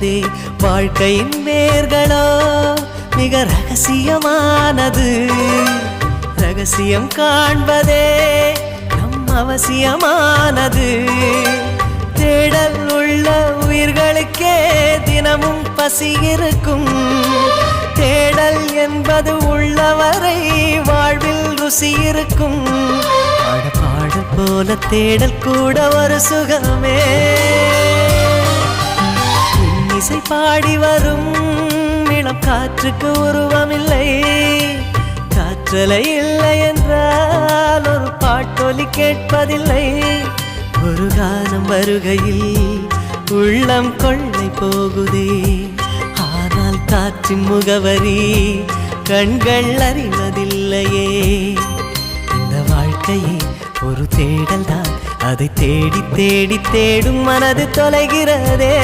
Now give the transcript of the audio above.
போகுதே. வாழ்க்கையின் வேர்களோ மிக ரகசியமானது. ரகசியம் காண்பதே நம் அவசியமானது. தேடல் உள்ள உயிர்களுக்கே தினமும் பசி இருக்கும். தேடல் என்பது உள்ளவரை வாழ்வில் ருசி இருக்கும். பாடல் போல தேடல் கூட ஒரு சுகமே. இசை பாடி வரும் இளம் காற்றுக்கு உருவமில்லை. காற்றலை இல்லை என்றால் ஒரு பாட்டொலி கேட்பதில்லை. ஒரு காலம் வருகையில் உள்ளம் கொள்ளை போகுதே. ஆனால் காற்றின் முகவரி கண்கள் அறிவதில்லையே. இந்த வாழ்க்கையே ஒரு தேடல் தான். அதை தேடி தேடி தேடும் மனது தொலைகிறதே.